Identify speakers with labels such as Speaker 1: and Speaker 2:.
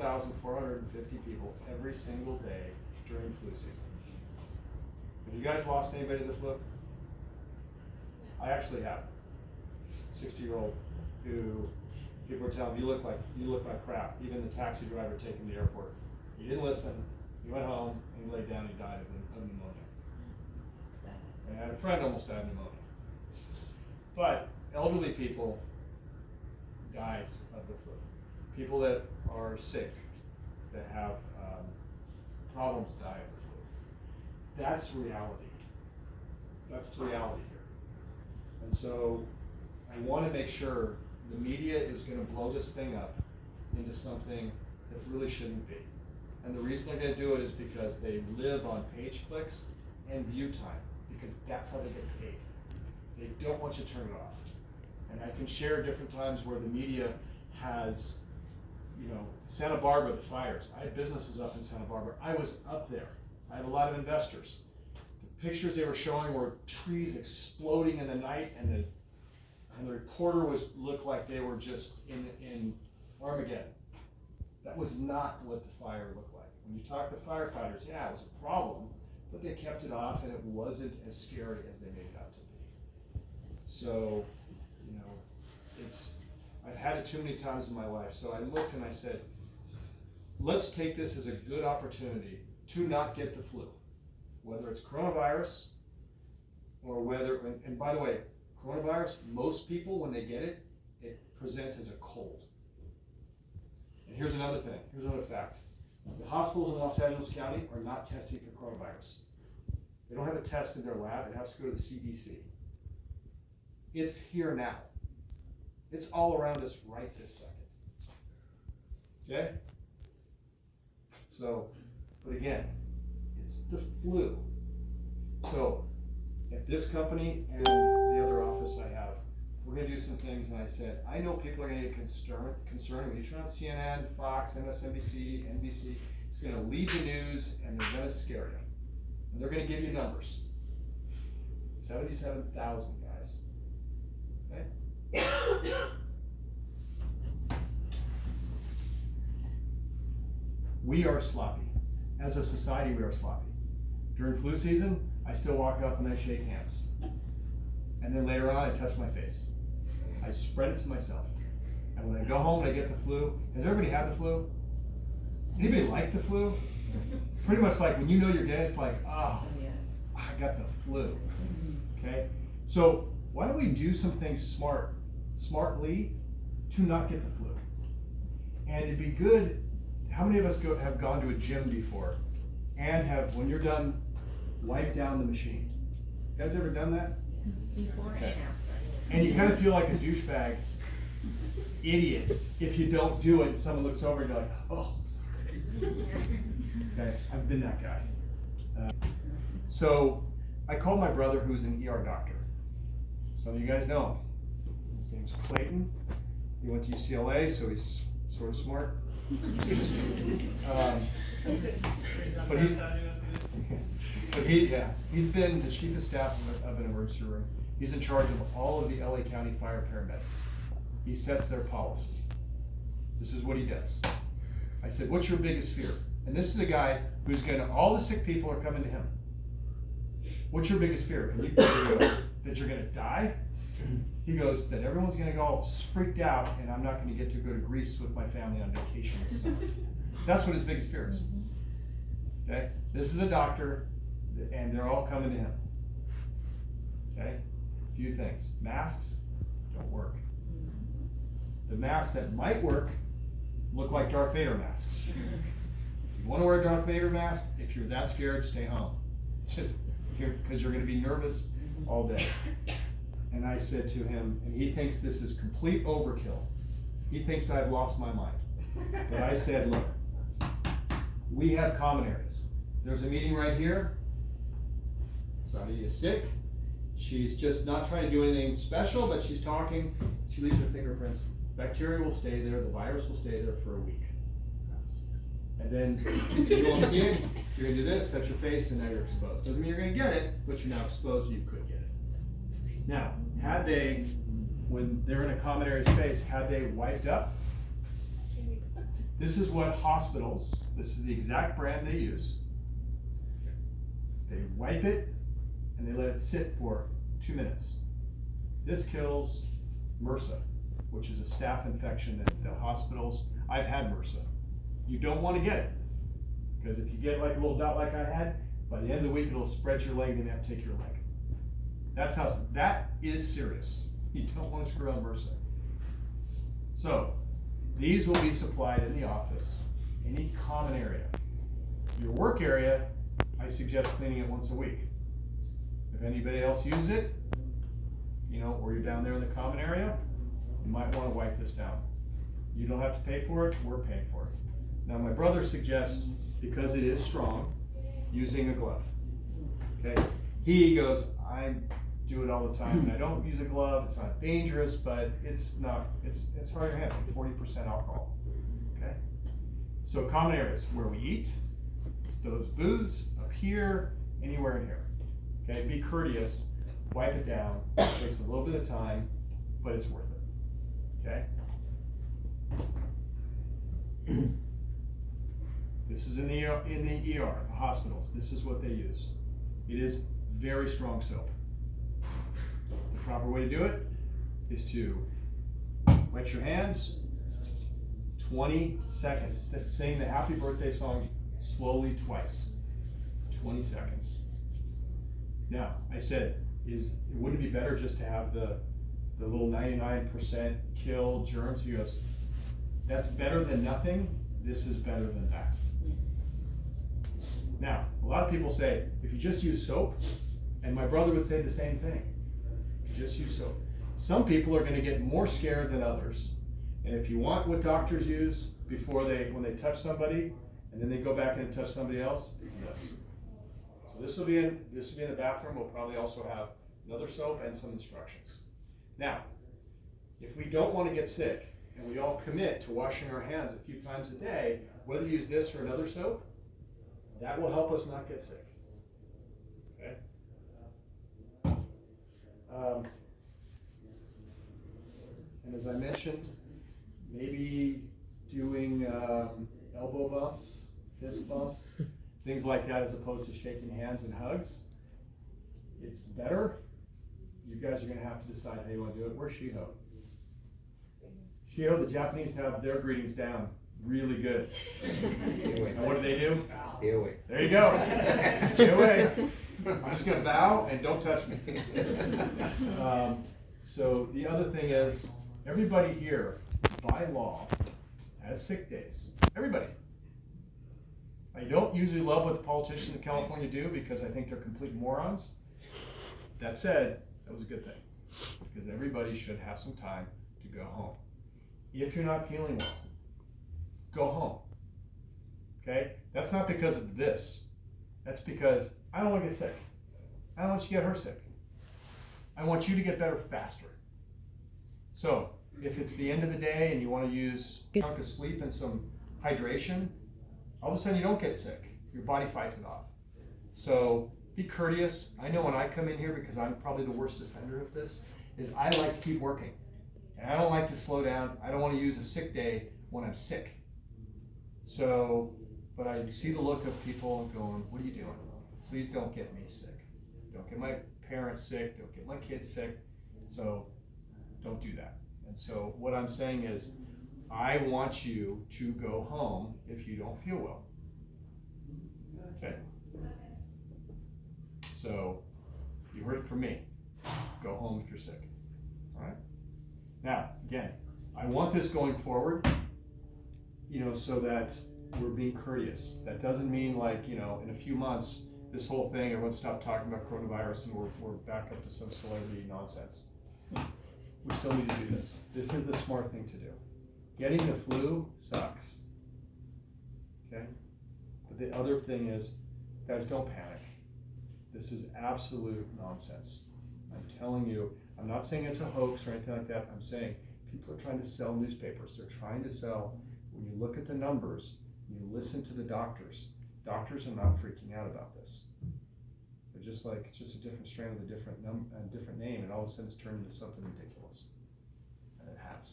Speaker 1: 1,450 people every single day during flu season. Have you guys lost anybody to the flu? I actually have. 60-year-old who people were telling me, you look like crap. Even the taxi driver taking him to the airport. He didn't listen. He went home and he laid down and he died of pneumonia. And I had a friend almost died of pneumonia. But elderly people die of the flu. People that are sick, that have problems, die of the flu. That's reality. That's the reality here. And so I want to make sure the media is going to blow this thing up into something that really shouldn't be. And the reason they're going to do it is because they live on page clicks and view time, because that's how they get paid. They don't want you to turn it off. And I can share different times where the media has, Santa Barbara, the fires. I had businesses up in Santa Barbara. I was up there. I had a lot of investors. The pictures they were showing were trees exploding in the night, and the reporter looked like they were just in Armageddon. That was not what the fire looked like. When you talk to firefighters, yeah, it was a problem, but they kept it off, and it wasn't as scary as they made it out to be. So, I've had it too many times in my life. So I looked and I said, let's take this as a good opportunity to not get the flu, whether it's coronavirus or and by the way, coronavirus, most people, when they get it, it presents as a cold. And here's another thing, here's another fact. The hospitals in Los Angeles County are not testing for coronavirus. They don't have a test in their lab, it has to go to the CDC. It's here now. It's all around us right this second. Okay? So, but again, it's the flu. So, at this company and the other office I have, we're going to do some things, and I said, I know people are going to get concerned when you turn on CNN, Fox, MSNBC, NBC, it's going to lead the news, and they're going to scare you. And they're going to give you numbers. 77,000, guys. Okay? We are sloppy. As a society, we are sloppy. During flu season, I still walk up and I shake hands. And then later on, I touch my face. I spread it to myself. And when I go home and I get the flu, has everybody had the flu? Anybody like the flu? Pretty much like when you know you're getting it, it's like, oh, I got the flu. Okay? So why don't we do some things smartly to not get the flu? And it'd be good, how many of us have gone to a gym before and have, when you're done, wiped down the machine? You guys ever done that?
Speaker 2: Before and after.
Speaker 1: And you kind of feel like a douchebag idiot if you don't do it and someone looks over and you're like, oh, sorry. Okay, I've been that guy. So I called my brother, who's an ER doctor. Some of you guys know him. His name's Clayton. He went to UCLA, so he's sort of smart. He's been the chief of staff of an emergency room. He's in charge of all of the LA County fire paramedics. He sets their policy. This is what he does. I said, what's your biggest fear? And this is a guy who's all the sick people are coming to him. What's your biggest fear? And he goes, that you're gonna die? He goes, that everyone's gonna go all freaked out and I'm not gonna get to go to Greece with my family on vacation this summer. That's what his biggest fear is. Okay? This is a doctor and they're all coming to him. Okay? A few things. Masks don't work. The masks that might work look like Darth Vader masks. If you want to wear a Darth Vader mask, if you're that scared, stay home. Just because you're going to be nervous all day. And I said to him, and he thinks this is complete overkill. He thinks I've lost my mind. But I said, look, we have common areas. There's a meeting right here. Somebody is sick. She's just not trying to do anything special, but she's talking. She leaves her fingerprints. Bacteria will stay there. The virus will stay there for a week. And then you won't see it. You're going to do this, touch your face, and now you're exposed. Doesn't mean you're going to get it, but you're now exposed and you could get it. Now, had they, when they're in a common area space, had they wiped up, This is what hospitals, this is the exact brand they use. They wipe it and they let it sit for 2 minutes. This kills MRSA, which is a staph infection that the hospitals, I've had MRSA. You don't want to get it, because if you get like a little dot like I had, by the end of the week it'll spread your leg and you have to take your leg. That is serious. You don't want to screw up MRSA. So, these will be supplied in the office, any common area. Your work area, I suggest cleaning it once a week. If anybody else uses it, or you're down there in the common area, you might want to wipe this down. You don't have to pay for it, we're paying for it. Now my brother suggests, because it is strong, using a glove. Okay? He goes, I do it all the time, and I don't use a glove, it's not dangerous, but it's hard on your hands, like 40% alcohol. Okay? So common areas, where we eat, those booths, up here, anywhere in here. Okay, be courteous, wipe it down, it takes a little bit of time, but it's worth it. Okay? This is in the ER, the hospitals. This is what they use. It is very strong soap. The proper way to do it is to wet your hands, 20 seconds. Sing the happy birthday song slowly twice. 20 seconds. Now, I said, wouldn't it be better just to have the little 99% kill germs? He goes, that's better than nothing. This is better than that. Now, a lot of people say, if you just use soap, and my brother would say the same thing, just use soap. Some people are going to get more scared than others, and if you want what doctors use when they touch somebody, and then they go back and touch somebody else, it's this. So this will be in the bathroom. We'll probably also have another soap and some instructions. Now, if we don't want to get sick, and we all commit to washing our hands a few times a day, whether you use this or another soap, that will help us not get sick. Okay? And as I mentioned, maybe doing elbow bumps, fist bumps, things like that, as opposed to shaking hands and hugs. It's better. You guys are going to have to decide how you want to do it. Where's Shiho? Shiho, the Japanese have their greetings down really good.
Speaker 2: Stay away.
Speaker 1: And what do?
Speaker 2: Stay away.
Speaker 1: There you go. Stay away. I'm just going to bow and don't touch me. So the other thing is, everybody here, by law, has sick days. Everybody. I don't usually love what the politicians in California do, because I think they're complete morons. That said, that was a good thing, because everybody should have some time to go home. If you're not feeling well, go home. Okay? That's not because of this. That's because I don't want to get sick. I don't want you to get her sick. I want you to get better faster. So, if it's the end of the day and you want to use a chunk of sleep and some hydration, all of a sudden you don't get sick. Your body fights it off. So, be courteous. I know when I come in here, because I'm probably the worst offender of this, is I like to keep working. And I don't like to slow down. I don't want to use a sick day when I'm sick. So, but I see the look of people going, what are you doing? Please don't get me sick. Don't get my parents sick. Don't get my kids sick. So, don't do that. And so what I'm saying is, I want you to go home if you don't feel well. Okay? So, you heard it from me. Go home if you're sick. All right? Now, again, I want this going forward, so that we're being courteous. That doesn't mean like, in a few months, this whole thing, everyone stopped talking about coronavirus and we're back up to some celebrity nonsense. We still need to do this. This is the smart thing to do. Getting the flu sucks. Okay? But the other thing is, guys, don't panic. This is absolute nonsense. I'm telling you, I'm not saying it's a hoax or anything like that. I'm saying people are trying to sell newspapers. They're trying to sell, when you look at the numbers, you listen to the doctors. Doctors are not freaking out about this. They're just like, it's just a different strain with a different name, and all of a sudden it's turned into something ridiculous. And it has.